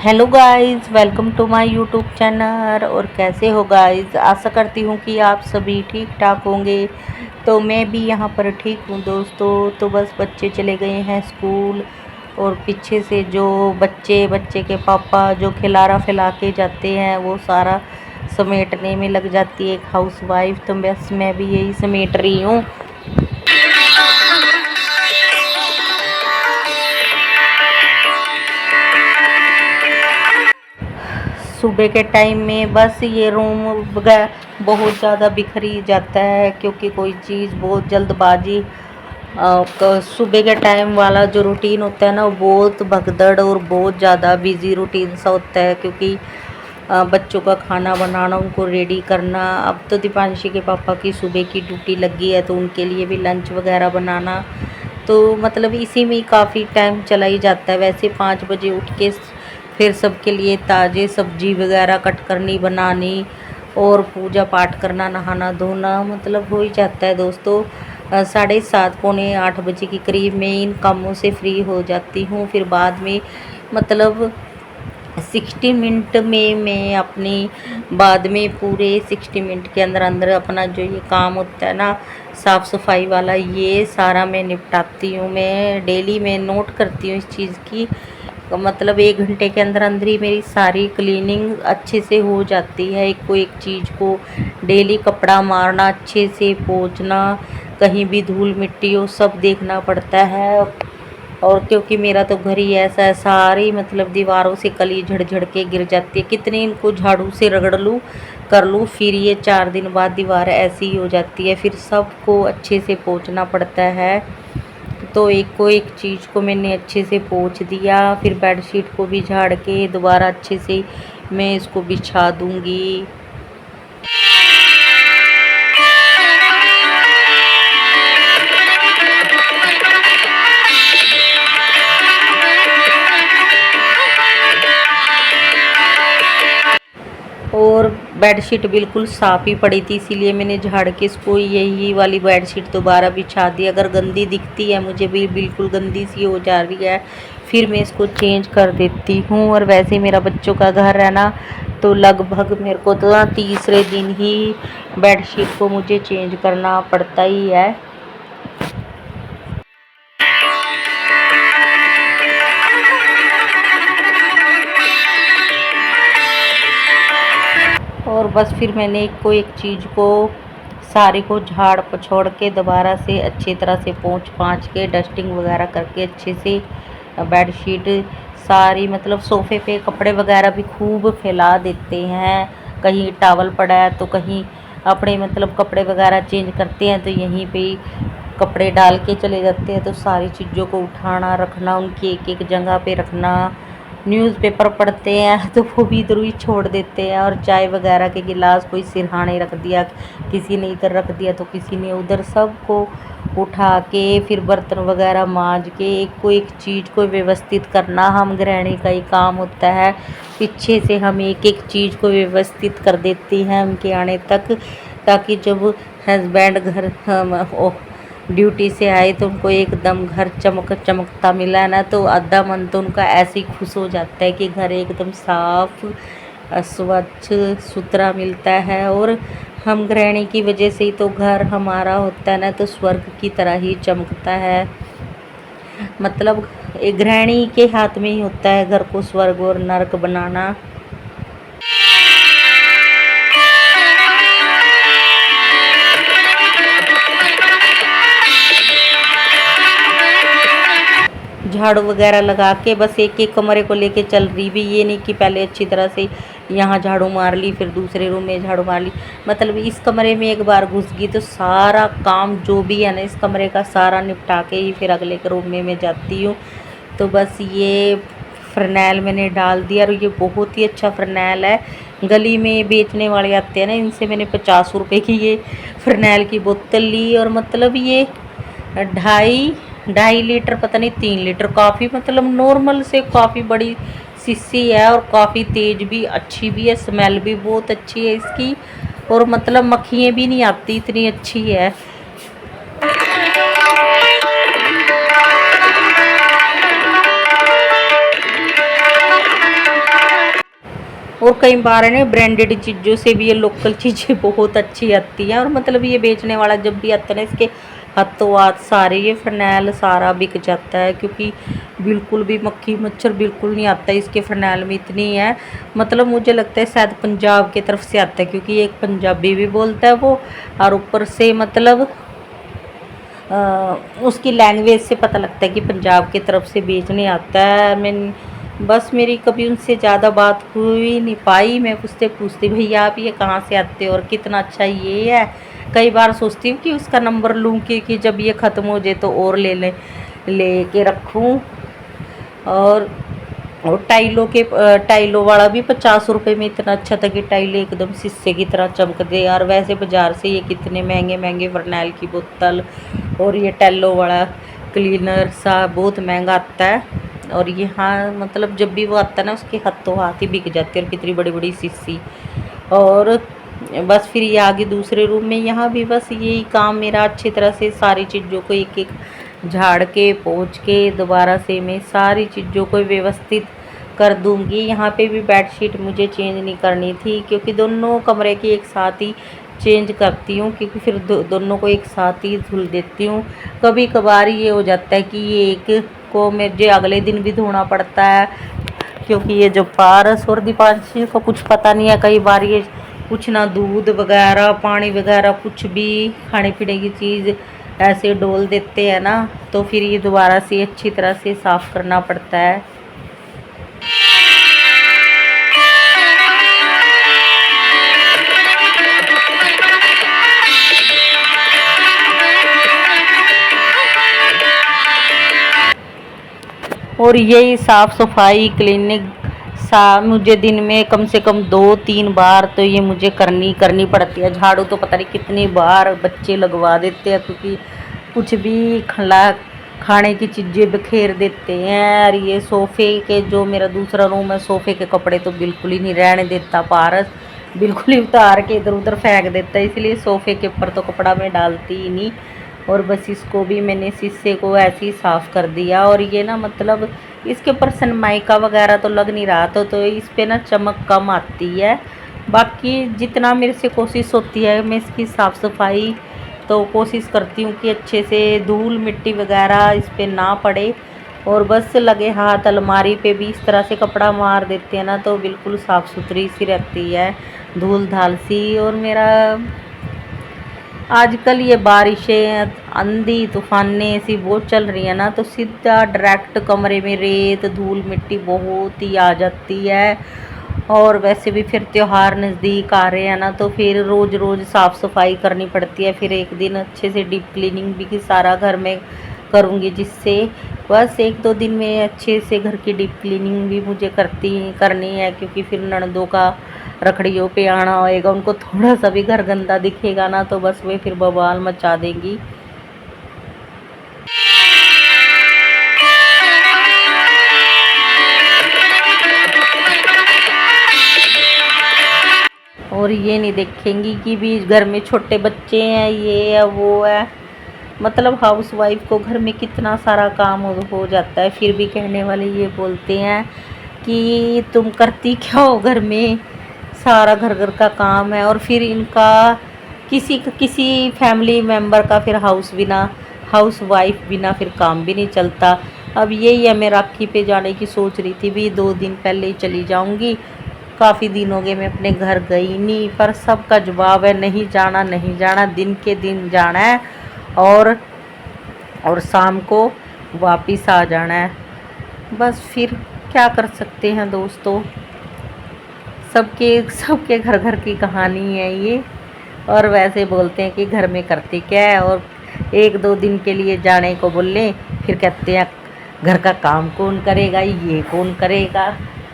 Hello guys, welcome to my YouTube channel. और कैसे हो गाइस? आशा करती हूँ कि आप सभी ठीक ठाक होंगे। तो मैं भी यहाँ पर ठीक हूँ दोस्तों। तो बस बच्चे चले गए हैं स्कूल, और पीछे से जो बच्चे के पापा जो खिलारा फैला के जाते हैं वो सारा समेटने में लग जाती है एक हाउसवाइफ। तो बस मैं भी यही समेट रही हूँ। सुबह के टाइम में बस ये रूम वगैरह बहुत ज़्यादा बिखरी जाता है, क्योंकि कोई चीज़ बहुत जल्दबाजी सुबह के टाइम वाला जो रूटीन होता है ना, वो बहुत भगदड़ और बहुत ज़्यादा बिजी रूटीन सा होता है। क्योंकि बच्चों का खाना बनाना, उनको रेडी करना। अब तो दीपांशी के पापा की सुबह की ड्यूटी लगी है, तो उनके लिए भी लंच वगैरह बनाना, तो मतलब इसी में काफ़ी टाइम चला ही जाता है। वैसे 5 बजे उठ के फिर सबके लिए ताज़े सब्जी वगैरह कट करनी, बनानी, और पूजा पाठ करना, नहाना धोना, मतलब हो ही जाता है दोस्तों। 7:30 पौने 8 बजे के करीब मैं इन कामों से फ्री हो जाती हूँ। फिर बाद में मतलब 60 मिनट में मैं अपनी बाद में पूरे 60 मिनट के अंदर अंदर अपना जो ये काम होता है ना, साफ़ सफाई वाला, ये सारा मैं निपटाती हूँ। मैं डेली में नोट करती हूँ इस चीज़ की, मतलब 1 घंटे के अंदर अंदर ही मेरी सारी क्लीनिंग अच्छे से हो जाती है। एक को एक चीज़ को डेली कपड़ा मारना, अच्छे से पोंछना, कहीं भी धूल मिट्टी हो सब देखना पड़ता है। और क्योंकि मेरा तो घर ही ऐसा है, सारी मतलब दीवारों से कली झड़ झड़ के गिर जाती है। कितने इनको झाड़ू से रगड़ लूँ कर लूँ, फिर ये 4 दिन बाद दीवार ऐसी ही हो जाती है। फिर सबको अच्छे से पोंछना पड़ता है। तो एक को एक चीज़ को मैंने अच्छे से पोंछ दिया। फिर बेडशीट को भी झाड़ के दोबारा अच्छे से मैं इसको बिछा दूँगी। और बेडशीट बिल्कुल साफ़ ही पड़ी थी, इसीलिए मैंने झाड़ के इसको यही वाली बेडशीट दोबारा बिछा दी। अगर गंदी दिखती है मुझे भी, बिल्कुल गंदी सी हो जा रही है, फिर मैं इसको चेंज कर देती हूँ। और वैसे मेरा बच्चों का घर है ना, तो लगभग मेरे को तो तीसरे दिन ही बेडशीट को मुझे चेंज करना पड़ता ही है। और बस फिर मैंने एक को एक चीज़ को सारे को झाड़ पछोड़ के दोबारा से अच्छी तरह से पोंछ पाँच के डस्टिंग वगैरह करके अच्छे से बेडशीट सारी, मतलब सोफ़े पे कपड़े वगैरह भी खूब फैला देते हैं। कहीं टॉवल पड़ा है तो कहीं अपने मतलब कपड़े वगैरह चेंज करते हैं तो यहीं पे ही कपड़े डाल के चले जाते हैं। तो सारी चीज़ों को उठाना रखना, उनकी एक एक जगह पे रखना। न्यूज़पेपर पढ़ते हैं तो वो भी इधर ही छोड़ देते हैं। और चाय वगैरह के गिलास कोई सिरहाने रख दिया, किसी ने इधर रख दिया तो किसी ने उधर, सबको उठा के फिर बर्तन वगैरह मांज के एक को एक चीज़ को व्यवस्थित करना हम गृहिणी का ही काम होता है। पीछे से हम एक एक चीज़ को व्यवस्थित कर देते हैं उनके आने तक, ताकि जब हस्बैंड घर ड्यूटी से आए तो उनको एकदम घर चमकता मिला है ना, तो आधा मन तो उनका ऐसे ही खुश हो जाता है कि घर एकदम साफ स्वच्छ सुथरा मिलता है। और हम गृहिणी की वजह से ही तो घर हमारा होता है ना, तो स्वर्ग की तरह ही चमकता है। मतलब एक गृहिणी के हाथ में ही होता है घर को स्वर्ग और नरक बनाना। झाड़ू वगैरह लगा के बस एक एक कमरे को लेके चल रही भी, ये नहीं कि पहले अच्छी तरह से यहाँ झाड़ू मार ली फिर दूसरे रूम में झाड़ू मार ली। मतलब इस कमरे में एक बार घुस गई तो सारा काम जो भी है ना इस कमरे का सारा निपटा के ही फिर अगले के रूम में मैं जाती हूँ। तो बस ये फ़रनैल मैंने डाल दिया, और ये बहुत ही अच्छा फ़रनैल है। गली में बेचने वाले आते हैं ना, इनसे मैंने 50 रुपये की ये फ़रनैल की बोतल ली। और मतलब ये 2.5 लीटर पता नहीं 3 लीटर, काफ़ी मतलब नॉर्मल से काफ़ी बड़ी शीशी है, और काफ़ी तेज़ भी, अच्छी भी है, स्मेल भी बहुत अच्छी है इसकी। और मतलब मक्खियाँ भी नहीं आती, इतनी अच्छी है। और कई बार है ना ब्रांडेड चीज़ों से भी ये लोकल चीज़ें बहुत अच्छी आती हैं। और मतलब ये बेचने वाला जब भी आता है ना, इसके हाथों हाथ सारे ये फरनैल सारा बिक जाता है, क्योंकि बिल्कुल भी मक्खी मच्छर बिल्कुल नहीं आता है इसके फरनैल में, इतनी है। मतलब मुझे लगता है शायद पंजाब की तरफ से आता है, क्योंकि एक पंजाबी भी बोलता है वो, और ऊपर से मतलब उसकी लैंग्वेज से पता लगता है कि पंजाब की तरफ से बेचने आता है। मैं बस मेरी कभी उनसे ज़्यादा बात हुई नहीं पाई। मैं पूछते पूछती भैया आप ये कहाँ से आते हो और कितना अच्छा ये है। कई बार सोचती हूँ कि उसका नंबर लूँ कि जब ये ख़त्म हो जाए तो और ले के रखूँ। और टाइलों वाला भी 50 रुपये में इतना अच्छा था कि टाइलें एकदम शीशे की तरह चमक दे यार। वैसे बाज़ार से ये कितने महंगे महंगे फरनैल की बोतल और ये टैलो वाला क्लीनर सा बहुत महंगा आता है। और यहाँ मतलब जब भी वो आता है ना, उसके हाथों हाथ ही बिक जाती है। और कितनी बड़ी बड़ी शीशी। और बस फिर ये आगे दूसरे रूम में, यहाँ भी बस यही काम मेरा, अच्छी तरह से सारी चीज़ों को एक एक झाड़ के पोंछ के दोबारा से मैं सारी चीज़ों को व्यवस्थित कर दूंगी। यहाँ पे भी बेडशीट मुझे चेंज नहीं करनी थी, क्योंकि दोनों कमरे की एक साथ ही चेंज करती हूँ, क्योंकि फिर दोनों को एक साथ ही धुल देती हूँ। कभी कभार ये हो जाता है कि ये एक को मुझे अगले दिन भी धोना पड़ता है, क्योंकि ये जो पारस और दीपांशी को कुछ पता नहीं है। कई बार ये कुछ ना दूध वगैरह पानी वगैरह कुछ भी खाने पीने की चीज़ ऐसे डोल देते हैं ना, तो फिर ये दोबारा से अच्छी तरह से साफ़ करना पड़ता है। और यही साफ़ सफाई क्लीनिक मुझे दिन में कम से कम 2-3 बार तो ये मुझे करनी पड़ती है। झाड़ू तो पता नहीं कितनी बार बच्चे लगवा देते हैं, क्योंकि कुछ भी खाने की चीज़ें बिखेर देते हैं। और ये सोफ़े के, जो मेरा दूसरा रूम है, सोफ़े के कपड़े तो बिल्कुल ही नहीं रहने देता पारस, बिल्कुल ही उतार के इधर उधर फेंक देता है। इसलिए सोफ़े के ऊपर तो कपड़ा मैं डालती ही नहीं। और बस इसको भी मैंने शीशे को ऐसे ही साफ़ कर दिया। और ये ना मतलब इसके ऊपर सनमाइका वगैरह तो लग नहीं रहा, तो इस पे ना चमक कम आती है। बाकी जितना मेरे से कोशिश होती है मैं इसकी साफ़ सफाई तो कोशिश करती हूँ कि अच्छे से धूल मिट्टी वगैरह इस पे ना पड़े। और बस लगे हाथ अलमारी पे भी इस तरह से कपड़ा मार देते हैं ना, तो बिल्कुल साफ़ सुथरी सी रहती है, धूल धाल सी। और मेरा आजकल ये बारिशें आंधी तूफानें ऐसी बहुत चल रही है ना, तो सीधा डायरेक्ट कमरे में रेत धूल मिट्टी बहुत ही आ जाती है। और वैसे भी फिर त्योहार नज़दीक आ रहे हैं ना, तो फिर रोज़ रोज़ साफ़ सफाई करनी पड़ती है। फिर एक दिन अच्छे से डीप क्लीनिंग भी सारा घर में करूँगी, जिससे बस 1-2 दिन में अच्छे से घर की डीप क्लीनिंग भी मुझे करनी है, क्योंकि फिर ननदों का रखड़ियों पे आना होएगा। उनको थोड़ा सा भी घर गंदा दिखेगा ना, तो बस वे फिर बवाल मचा देंगी। और ये नहीं देखेंगी कि भी घर में छोटे बच्चे हैं, ये है वो है। मतलब हाउस वाइफ को घर में कितना सारा काम हो जाता है, फिर भी कहने वाले ये बोलते हैं कि तुम करती क्या हो घर में, सारा घर का काम है। और फिर इनका किसी फैमिली मेम्बर का फिर हाउस वाइफ बिना फिर काम भी नहीं चलता। अब यही है, मैं राखी पे जाने की सोच रही थी, भी 2 दिन पहले ही चली जाऊंगी। काफ़ी दिन हो गए मैं अपने घर गई नहीं, पर सबका जवाब है नहीं जाना नहीं जाना, दिन के दिन जाना है और शाम को वापस आ जाना है। बस फिर क्या कर सकते हैं दोस्तों, सबके घर की कहानी है ये। और वैसे बोलते हैं कि घर में करते क्या है, और 1-2 दिन के लिए जाने को बोले फिर कहते हैं घर का काम कौन करेगा, ये कौन करेगा।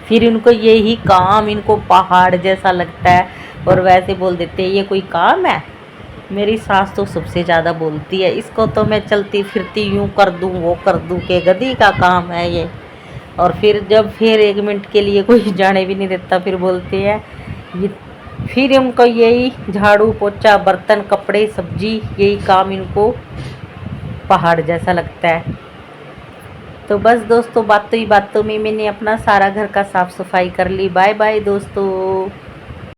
फिर इनको यही काम इनको पहाड़ जैसा लगता है, और वैसे बोल देते हैं ये कोई काम है। मेरी सास तो सबसे ज़्यादा बोलती है, इसको तो मैं चलती फिरती यूँ कर दूँ वो कर दूँ के गधी का काम है ये। और फिर 1 मिनट के लिए कोई जाने भी नहीं देता, फिर बोलते हैं ये, फिर इनको यही झाड़ू पोछा बर्तन कपड़े सब्जी यही काम इनको पहाड़ जैसा लगता है। तो बस दोस्तों बातों ही बातों में मैंने अपना सारा घर का साफ सफाई कर ली। बाय बाय दोस्तों।